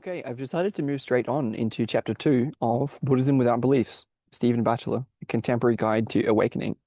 Okay, I've decided to move straight on into chapter 2 of Buddhism Without Beliefs, Stephen Batchelor, A Contemporary Guide to Awakening.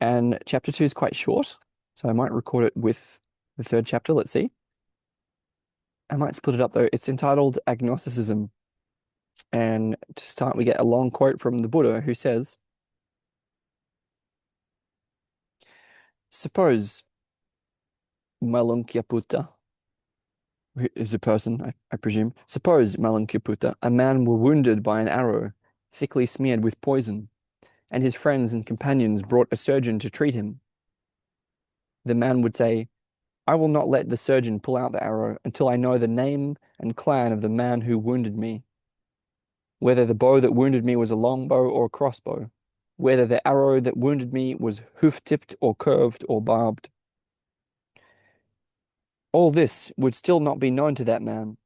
And chapter 2 is quite short, so I might record it with the third chapter. Let's see. I might split it up though. It's entitled Agnosticism. And to start, we get a long quote from the Buddha who says, Suppose Malunkyaputta, who is a person, I presume, suppose Malunkyaputta, a man were wounded by an arrow, thickly smeared with poison, and his friends and companions brought a surgeon to treat him. The man would say, I will not let the surgeon pull out the arrow until I know the name and clan of the man who wounded me, whether the bow that wounded me was a longbow or a crossbow, whether the arrow that wounded me was hoof-tipped or curved or barbed. All this would still not be known to that man,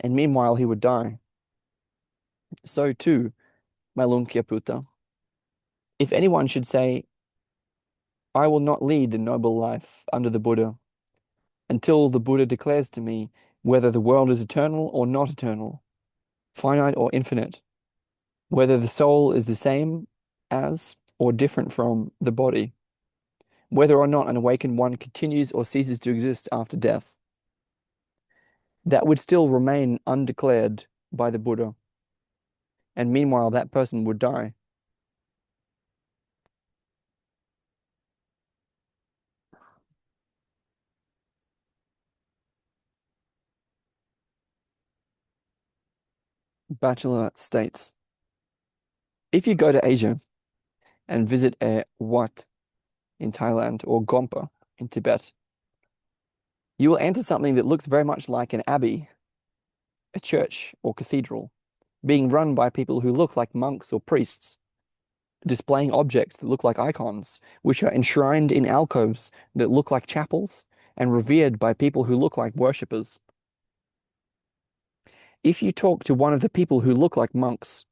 and meanwhile he would die. So too, Malunkyaputta, if anyone should say, I will not lead the noble life under the Buddha, until the Buddha declares to me whether the world is eternal or not eternal, finite or infinite, whether the soul is the same as or different from the body, whether or not an awakened one continues or ceases to exist after death. That would still remain undeclared by the Buddha, and meanwhile that person would die. Bachelor states, if you go to Asia and visit a Wat in Thailand or Gompa in Tibet, you will enter something that looks very much like an abbey, a church or cathedral, being run by people who look like monks or priests, displaying objects that look like icons, which are enshrined in alcoves that look like chapels, and revered by people who look like worshippers. If you talk to one of the people who look like monks,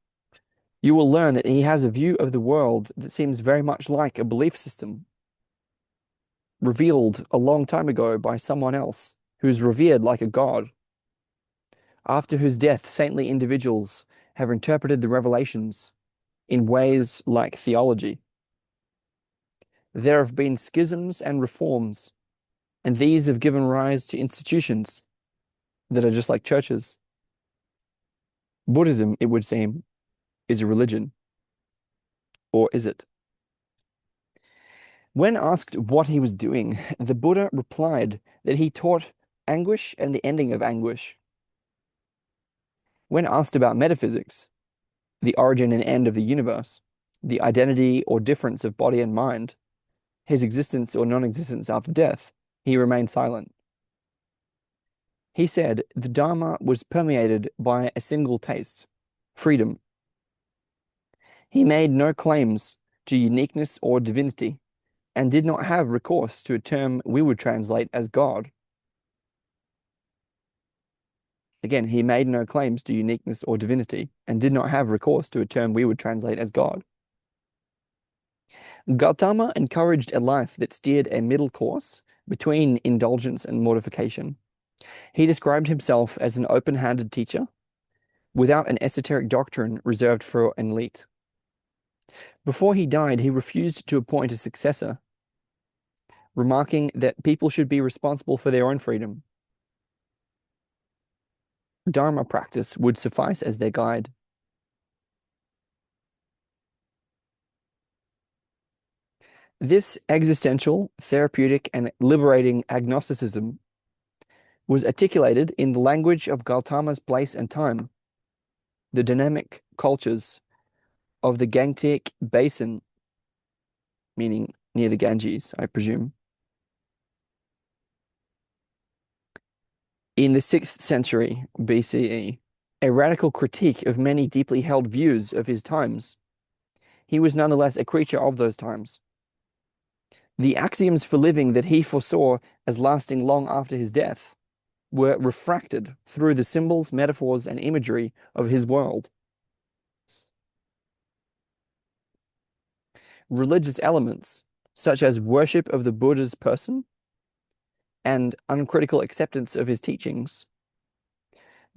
you will learn that he has a view of the world that seems very much like a belief system, revealed a long time ago by someone else who is revered like a god, after whose death saintly individuals have interpreted the revelations in ways like theology. There have been schisms and reforms, and these have given rise to institutions that are just like churches. Buddhism, it would seem, is a religion. Or is it? When asked what he was doing, the Buddha replied that he taught anguish and the ending of anguish. When asked about metaphysics, the origin and end of the universe, the identity or difference of body and mind, his existence or non-existence after death, he remained silent. He said the dharma was permeated by a single taste, freedom. He made no claims to uniqueness or divinity, and did not have recourse to a term we would translate as God. Again, he made no claims to uniqueness or divinity, and did not have recourse to a term we would translate as God. Gautama encouraged a life that steered a middle course between indulgence and mortification. He described himself as an open-handed teacher, without an esoteric doctrine reserved for an elite. Before he died, he refused to appoint a successor, remarking that people should be responsible for their own freedom. Dharma practice would suffice as their guide. This existential, therapeutic, and liberating agnosticism was articulated in the language of Gautama's place and time, the dynamic cultures of the Gangetic Basin, meaning near the Ganges, I presume. In the 6th century BCE, a radical critique of many deeply held views of his times, he was nonetheless a creature of those times. The axioms for living that he foresaw as lasting long after his death were refracted through the symbols, metaphors, and imagery of his world. Religious elements, such as worship of the Buddha's person and uncritical acceptance of his teachings,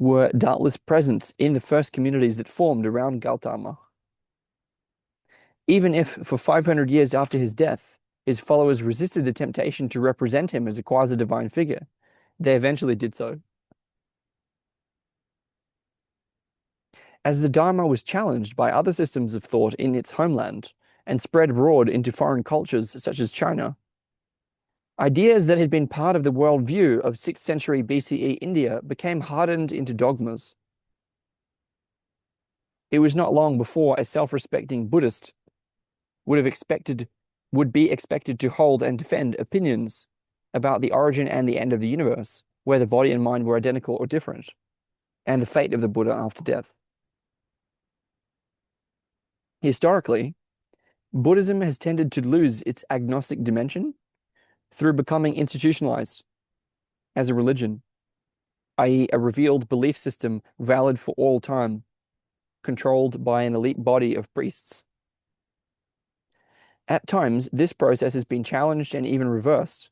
were doubtless present in the first communities that formed around Gautama. Even if, for 500 years after his death, his followers resisted the temptation to represent him as a quasi-divine figure, they eventually did so. As the Dharma was challenged by other systems of thought in its homeland and spread abroad into foreign cultures such as China, ideas that had been part of the worldview of 6th century BCE India became hardened into dogmas. It was not long before a self-respecting Buddhist would be expected to hold and defend opinions about the origin and the end of the universe, whether body and mind were identical or different, and the fate of the Buddha after death. Historically, Buddhism has tended to lose its agnostic dimension through becoming institutionalized as a religion, i.e., a revealed belief system valid for all time, controlled by an elite body of priests. At times, this process has been challenged and even reversed.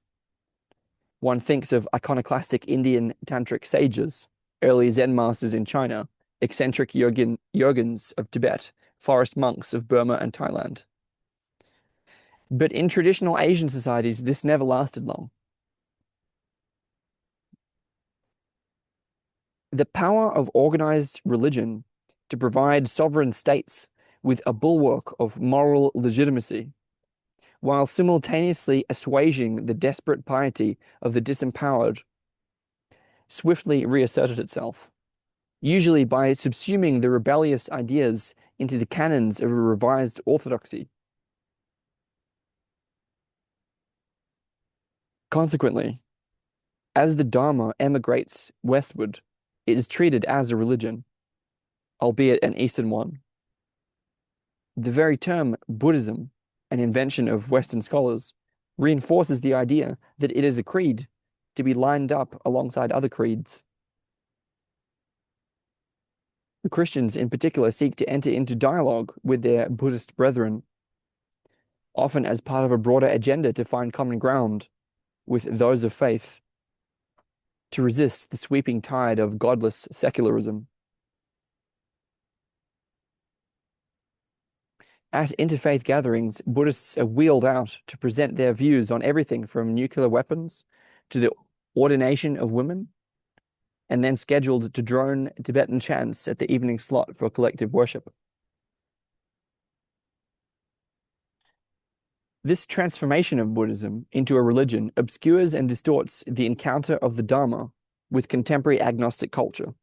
One thinks of iconoclastic Indian tantric sages, early Zen masters in China, eccentric yogins of Tibet, forest monks of Burma and Thailand. But in traditional Asian societies, this never lasted long. The power of organized religion to provide sovereign states with a bulwark of moral legitimacy, while simultaneously assuaging the desperate piety of the disempowered, swiftly reasserted itself, usually by subsuming the rebellious ideas into the canons of a revised orthodoxy. Consequently, as the Dharma emigrates westward, it is treated as a religion, albeit an Eastern one. The very term Buddhism, an invention of Western scholars, reinforces the idea that it is a creed to be lined up alongside other creeds. The Christians, in particular, seek to enter into dialogue with their Buddhist brethren, often as part of a broader agenda to find common ground with those of faith, to resist the sweeping tide of godless secularism. At interfaith gatherings, Buddhists are wheeled out to present their views on everything from nuclear weapons to the ordination of women, and then scheduled to drone Tibetan chants at the evening slot for collective worship. This transformation of Buddhism into a religion obscures and distorts the encounter of the Dharma with contemporary agnostic culture.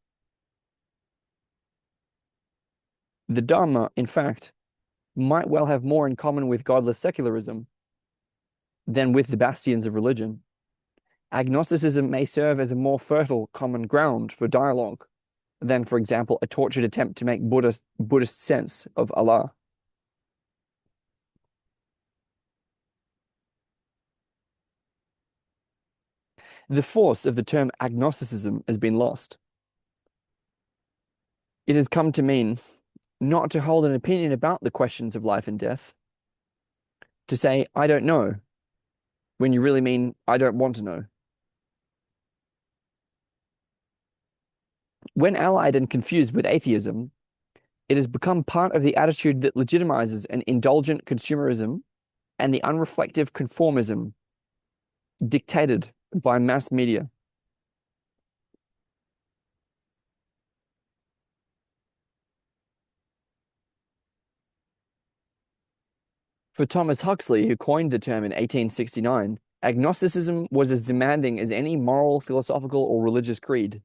The Dharma, in fact, might well have more in common with godless secularism than with the bastions of religion. Agnosticism may serve as a more fertile common ground for dialogue than, for example, a tortured attempt to make Buddhist sense of Allah. The force of the term agnosticism has been lost. It has come to mean not to hold an opinion about the questions of life and death, to say, I don't know, when you really mean, I don't want to know. When allied and confused with atheism, it has become part of the attitude that legitimizes an indulgent consumerism and the unreflective conformism dictated by mass media. For Thomas Huxley, who coined the term in 1869, agnosticism was as demanding as any moral, philosophical, or religious creed.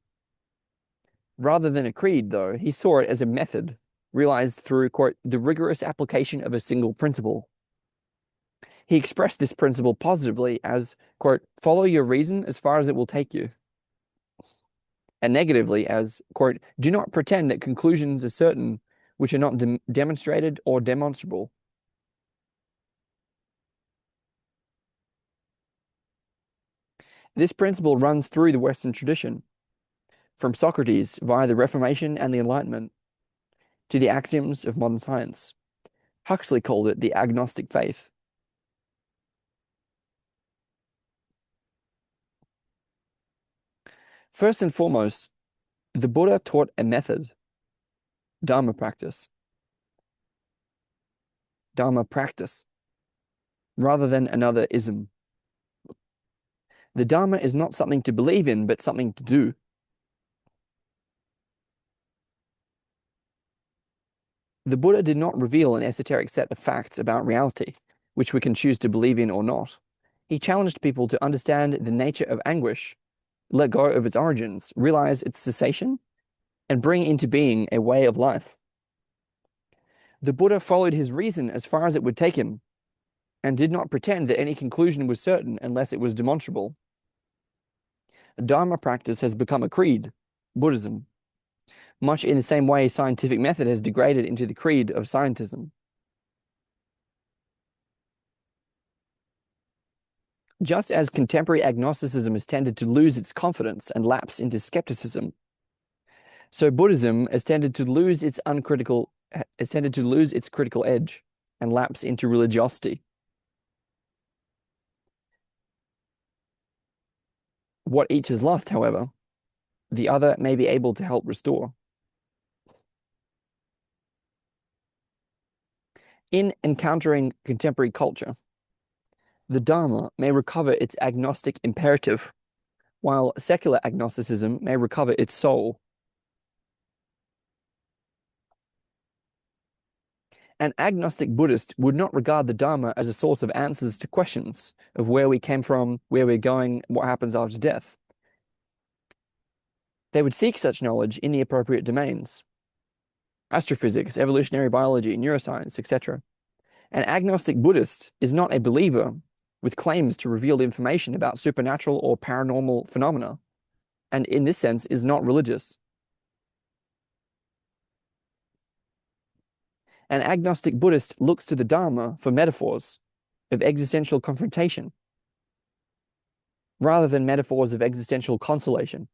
Rather than a creed, though, he saw it as a method realized through, quote, the rigorous application of a single principle. He expressed this principle positively as, quote, follow your reason as far as it will take you. And negatively as, quote, do not pretend that conclusions are certain which are not demonstrated or demonstrable. This principle runs through the Western tradition, from Socrates via the Reformation and the Enlightenment to the axioms of modern science. Huxley called it the agnostic faith. First and foremost, The Buddha taught a method, dharma practice, rather than another ism. The dharma is not something to believe in, but something to do. The Buddha did not reveal an esoteric set of facts about reality, which we can choose to believe in or not. He challenged people to understand the nature of anguish, let go of its origins, realize its cessation, and bring into being a way of life. The Buddha followed his reason as far as it would take him, and did not pretend that any conclusion was certain unless it was demonstrable. Dharma practice has become a creed, Buddhism, much in the same way scientific method has degraded into the creed of scientism. Just as contemporary agnosticism has tended to lose its confidence and lapse into skepticism, so Buddhism has tended to lose its critical edge and lapse into religiosity. What each has lost, however, the other may be able to help restore. In encountering contemporary culture, the Dharma may recover its agnostic imperative, while secular agnosticism may recover its soul. An agnostic Buddhist would not regard the Dharma as a source of answers to questions of where we came from, where we're going, what happens after death. They would seek such knowledge in the appropriate domains: astrophysics, evolutionary biology, neuroscience, etc. An agnostic Buddhist is not a believer with claims to reveal information about supernatural or paranormal phenomena, and in this sense is not religious. An agnostic Buddhist looks to the Dharma for metaphors of existential confrontation, rather than metaphors of existential consolation.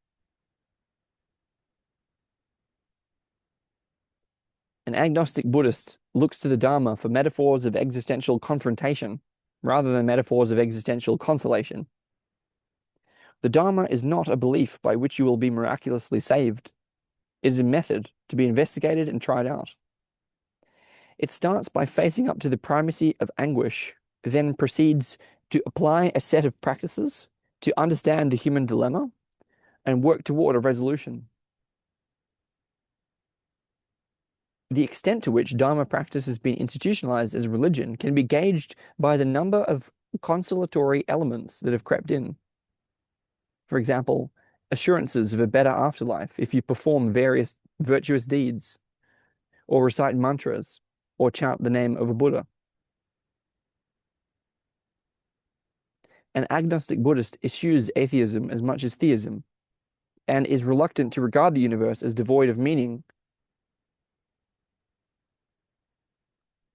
An agnostic Buddhist looks to the Dharma for metaphors of existential confrontation, rather than metaphors of existential consolation. The Dharma is not a belief by which you will be miraculously saved. It is a method to be investigated and tried out. It starts by facing up to the primacy of anguish, then proceeds to apply a set of practices to understand the human dilemma and work toward a resolution. The extent to which Dharma practice has been institutionalized as a religion can be gauged by the number of consolatory elements that have crept in. For example, assurances of a better afterlife if you perform various virtuous deeds, or recite mantras, or chant the name of a Buddha. An agnostic Buddhist eschews atheism as much as theism, and is reluctant to regard the universe as devoid of meaning,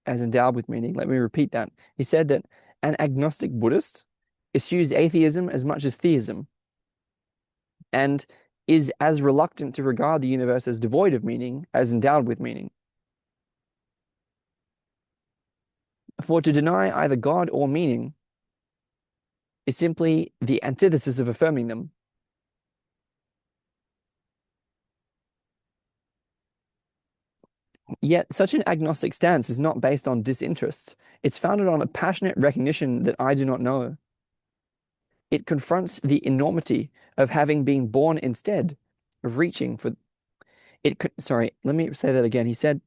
as endowed with meaning. Let me repeat that. He said that an agnostic Buddhist eschews atheism as much as theism, and is as reluctant to regard the universe as devoid of meaning as endowed with meaning. For to deny either God or meaning is simply the antithesis of affirming them. Yet such an agnostic stance is not based on disinterest. It's founded on a passionate recognition that I do not know. It confronts the enormity of having been born instead of reaching for it. Sorry, let me say that again. He said,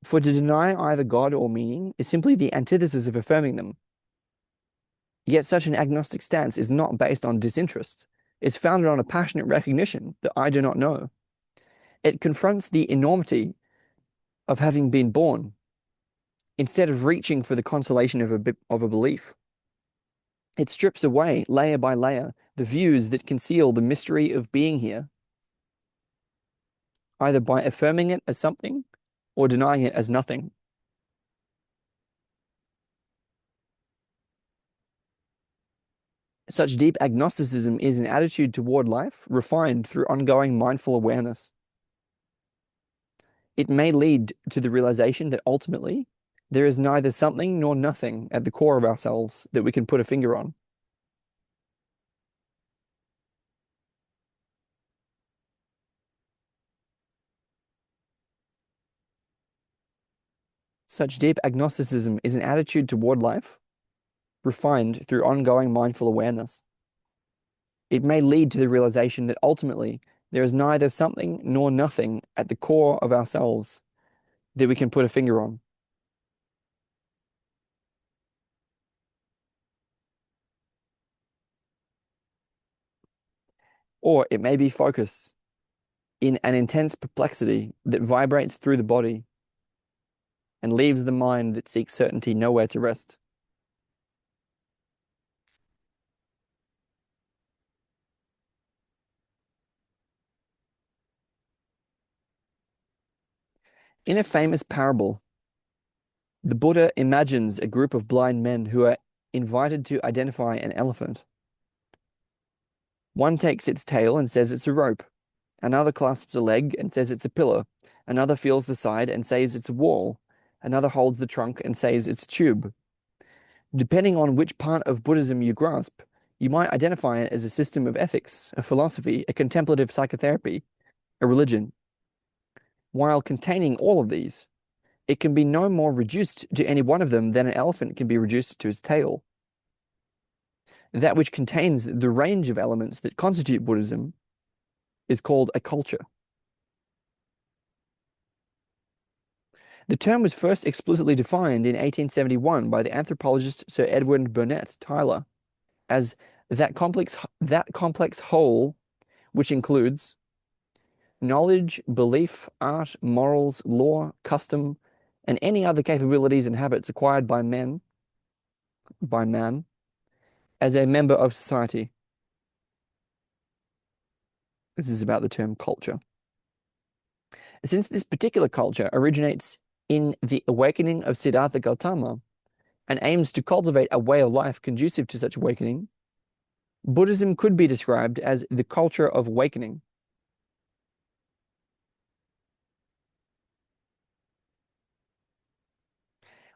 for to deny either God or meaning is simply the antithesis of affirming them. Yet such an agnostic stance is not based on disinterest. It's founded on a passionate recognition that I do not know. It confronts the enormity of having been born instead of reaching for the consolation of a belief. It strips away, layer by layer, the views that conceal the mystery of being here, either by affirming it as something or denying it as nothing. Such deep agnosticism is an attitude toward life refined through ongoing mindful awareness. It may lead to the realization that ultimately there is neither something nor nothing at the core of ourselves that we can put a finger on. Such deep agnosticism is an attitude toward life, refined through ongoing mindful awareness. It may lead to the realization that ultimately there is neither something nor nothing at the core of ourselves that we can put a finger on. Or it may be focus in an intense perplexity that vibrates through the body and leaves the mind that seeks certainty nowhere to rest. In a famous parable, the Buddha imagines a group of blind men who are invited to identify an elephant. One takes its tail and says it's a rope. Another clasps a leg and says it's a pillar. Another feels the side and says it's a wall. Another holds the trunk and says it's a tube. Depending on which part of Buddhism you grasp, you might identify it as a system of ethics, a philosophy, a contemplative psychotherapy, a religion. While containing all of these, it can be no more reduced to any one of them than an elephant can be reduced to its tail. That which contains the range of elements that constitute Buddhism is called a culture. The term was first explicitly defined in 1871 by the anthropologist Sir Edwin Burnett Tylor as that complex whole which includes knowledge, belief, art, morals, law, custom, and any other capabilities and habits acquired by man as a member of society. This is about the term culture. Since this particular culture originates in the awakening of Siddhartha Gautama and aims to cultivate a way of life conducive to such awakening, Buddhism could be described as the culture of awakening.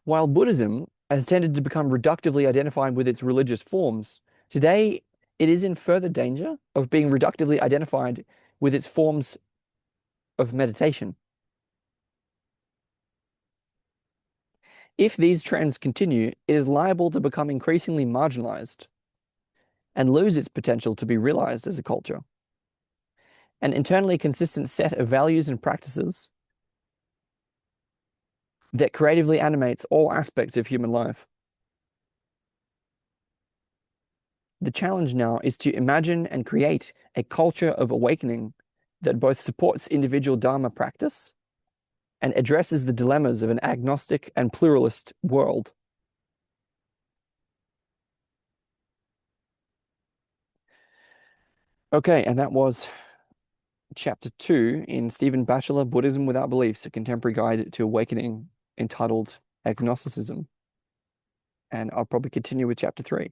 While Buddhism has tended to become reductively identified with its religious forms, today it is in further danger of being reductively identified with its forms of meditation. If these trends continue, it is liable to become increasingly marginalized and lose its potential to be realized as a culture. An internally consistent set of values and practices that creatively animates all aspects of human life. The challenge now is to imagine and create a culture of awakening that both supports individual dharma practice and addresses the dilemmas of an agnostic and pluralist world. Okay, and that was chapter 2 in Stephen Batchelor, Buddhism Without Beliefs, a Contemporary Guide to Awakening, entitled Agnosticism. And I'll probably continue with chapter 3.